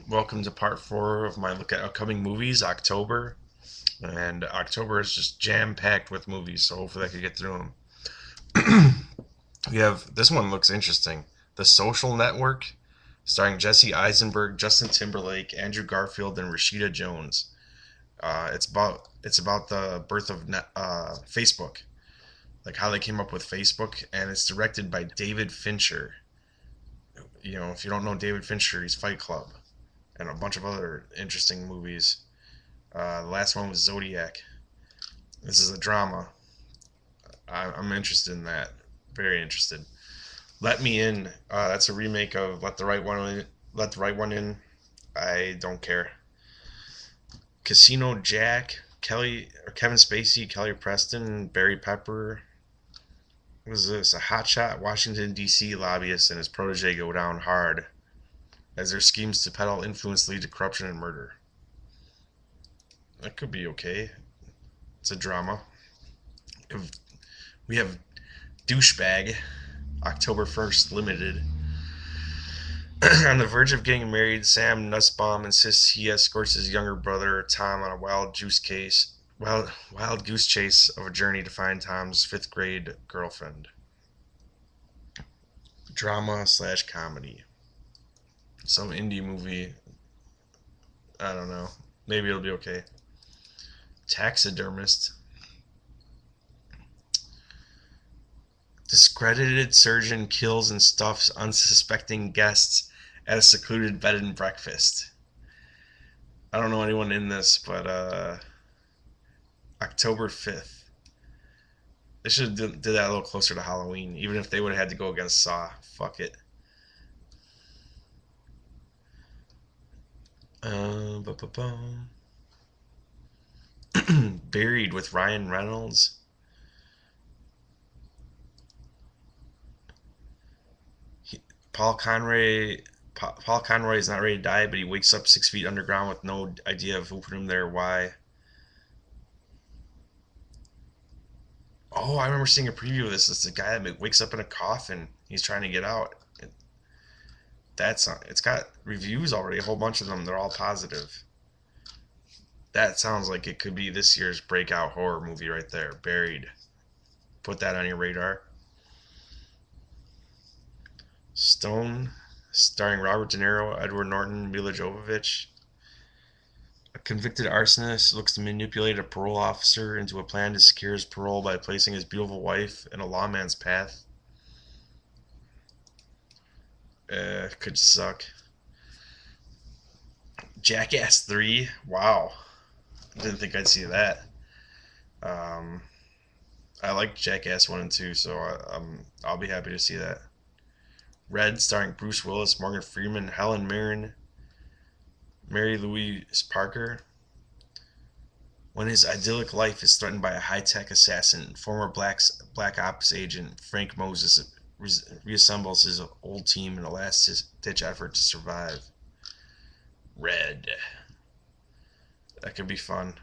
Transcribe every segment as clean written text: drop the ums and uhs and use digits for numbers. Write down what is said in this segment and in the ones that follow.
Welcome to part 4 of my look at upcoming movies, October. And October is just jam packed with movies, so hopefully I can get through them. We have this one looks interesting: The Social Network, starring Jesse Eisenberg, Justin Timberlake, Andrew Garfield, and Rashida Jones. It's about the birth of Facebook, like how they came up with Facebook, and it's directed by David Fincher. If you don't know David Fincher, he's Fight Club and a bunch of other interesting movies. The last one was Zodiac. This is a drama. I'm interested in that. Very interested. Let Me In. That's a remake of Let the Right One In. Let the Right One In. I don't care. Casino Jack. Kevin Spacey, Kelly Preston, Barry Pepper. What is this? A hotshot Washington D.C. lobbyist and his protege go down hard as their schemes to peddle influence lead to corruption and murder. That could be okay. It's a drama. We have Douchebag, October 1st, limited. On the verge of getting married, Sam Nussbaum insists he escorts his younger brother Tom on a wild goose chase of a journey to find Tom's fifth grade girlfriend. Drama slash comedy. Some indie movie. I don't know. Maybe it'll be okay. Taxidermist. Discredited surgeon kills and stuffs unsuspecting guests at a secluded bed and breakfast. I don't know anyone in this, but October 5th. They should have did that a little closer to Halloween, even if they would have had to go against Saw. Fuck it. Buried with Ryan Reynolds. Paul Conroy. Paul Conroy is not ready to die, but he wakes up 6 feet underground with no idea of who put him there, why. Oh, I remember seeing a preview of this. It's a guy that wakes up in a coffin. He's trying to get out. It's got reviews already, a whole bunch of them. They're all positive. That sounds like it could be this year's breakout horror movie right there. Buried. Put that on your radar. Stone, starring Robert De Niro, Edward Norton, Mila Jovovich. A convicted arsonist looks to manipulate a parole officer into a plan to secure his parole by placing his beautiful wife in a lawman's path. Could suck. Jackass 3. Wow. Didn't think I'd see that. Um, I like Jackass 1 and 2, so I'll be happy to see that. Red, starring Bruce Willis, Morgan Freeman, Helen Mirren, Mary Louise Parker. When his idyllic life is threatened by a high-tech assassin, former Black Ops agent Frank Moses reassembles his old team in a last-ditch effort to survive. Red. That could be fun.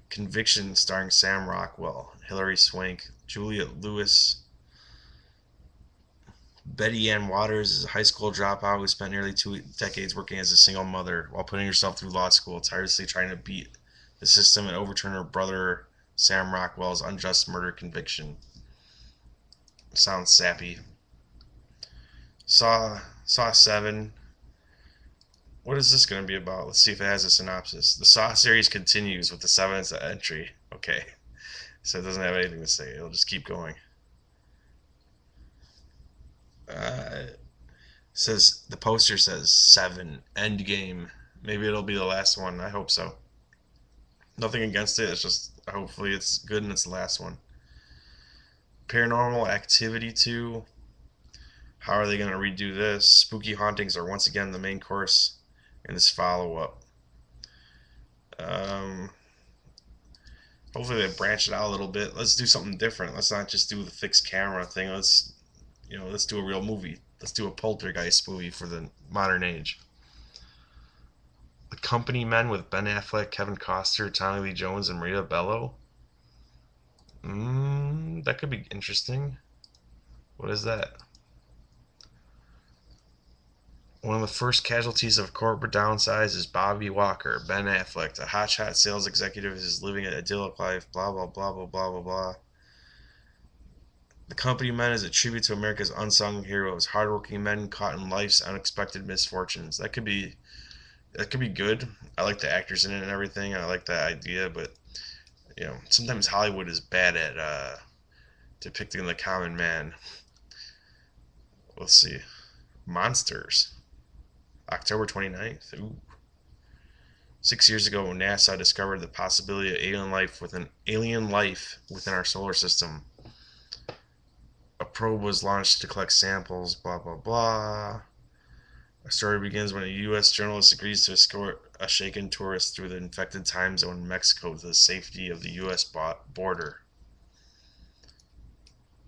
Conviction, starring Sam Rockwell, Hilary Swank, Juliette Lewis. Betty Ann Waters is a high school dropout who spent nearly 2 decades working as a single mother while putting herself through law school, tirelessly trying to beat the system and overturn her brother Sam Rockwell's unjust murder conviction. Sounds sappy. Saw 7. What is this going to be about? Let's see if it has a synopsis. The Saw series continues with the 7th entry. Okay. So it doesn't have anything to say. It'll just keep going. The poster says 7 end game. Maybe it'll be the last one. I hope so. Nothing against it. It's just hopefully it's good and it's the last one. Paranormal Activity 2. How are they going to redo this? Spooky hauntings are once again the main course in this follow-up. Hopefully they branch it out a little bit. Let's do something different. Let's not just do the fixed camera thing. Let's do a real movie. Let's do a poltergeist movie for the modern age. The Company Men with Ben Affleck, Kevin Costner, Tommy Lee Jones, and Maria Bello. That could be interesting. What is that? One of the first casualties of corporate downsize is Bobby Walker. Ben Affleck, a hotshot sales executive, is living an idyllic life. Blah blah blah blah blah blah blah. The company men is a tribute to America's unsung heroes, hardworking men caught in life's unexpected misfortunes. That could be good. I like the actors in it and everything. I like that idea, but sometimes Hollywood is bad at depicting the common man. Let's see. Monsters. October 29th. Ooh. 6 years ago, NASA discovered the possibility of alien life within our solar system. A probe was launched to collect samples. Blah blah blah. Our story begins when a U.S. journalist agrees to escort a shaken tourist through the infected time zone in Mexico to the safety of the U.S. border.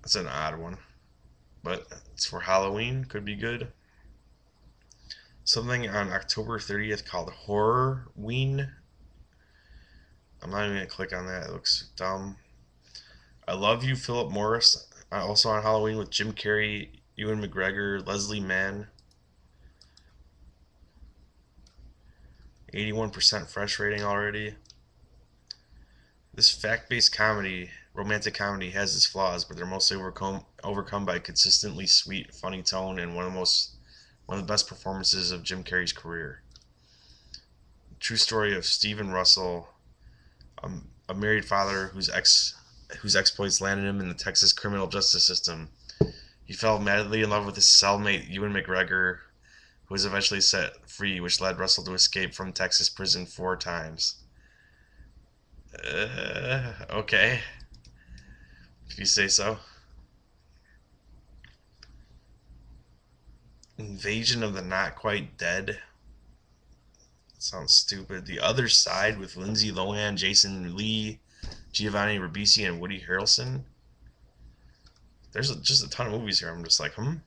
That's an odd one, but it's for Halloween. Could be good. Something on October 30th called Horrorween. I'm not even going to click on that. It looks dumb. I Love You, Philip Morris. Also on Halloween with Jim Carrey, Ewan McGregor, Leslie Mann. 81% fresh rating already. This fact-based comedy, romantic comedy, has its flaws, but they're mostly overcome by a consistently sweet, funny tone and one of the best performances of Jim Carrey's career. True story of Stephen Russell, a married father whose exploits landed him in the Texas criminal justice system. He fell madly in love with his cellmate Ewan McGregor, who was eventually set free, which led Russell to escape from Texas prison 4 times. Okay, if you say so. Invasion of the Not Quite Dead. Sounds stupid. The Other Side with Lindsay Lohan, Jason Lee, Giovanni Ribisi, and Woody Harrelson. There's just a ton of movies here. I'm just like, An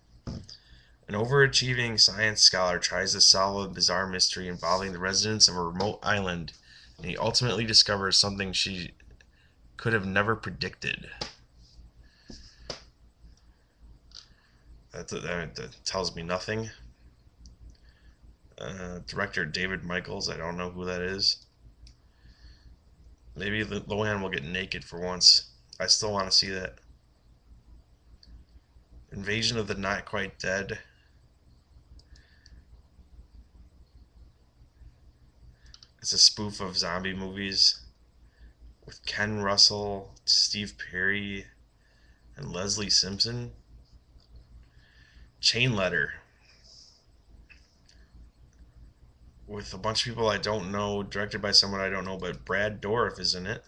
overachieving science scholar tries to solve a bizarre mystery involving the residents of a remote island, and he ultimately discovers something she could have never predicted. That tells me nothing. Director David Michaels, I don't know who that is. Maybe Lohan will get naked for once. I still want to see that. Invasion of the Not Quite Dead. It's a spoof of zombie movies with Ken Russell, Steve Perry, and Leslie Simpson. Chain Letter with a bunch of people I don't know, directed by someone I don't know, but Brad Dourif is in it.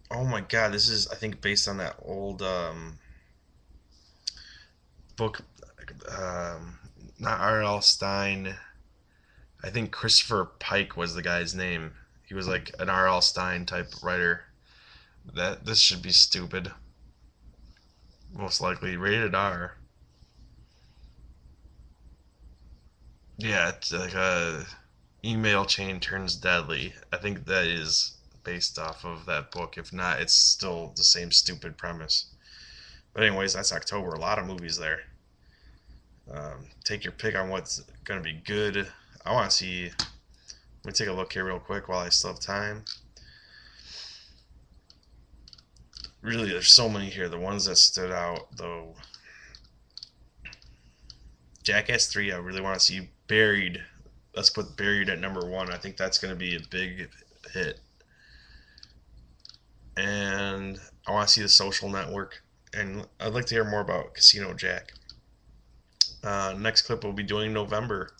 Oh my god, this is, I think, based on that old book. Not R.L. Stine. I think Christopher Pike was the guy's name. He was like an R.L. Stine type writer. This should be stupid. Most likely rated R. Yeah, it's like a email chain turns deadly. I think that is based off of that book. If not, it's still the same stupid premise. But anyways, that's October. A lot of movies there. Take your pick on what's gonna be good. I want to see. Let me take a look here real quick while I still have time. Really, there's so many here. The ones that stood out, though. Jackass 3, I really want to see. Buried. Let's put Buried at number 1. I think that's going to be a big hit. And I want to see The Social Network. And I'd like to hear more about Casino Jack. Next clip we'll be doing November.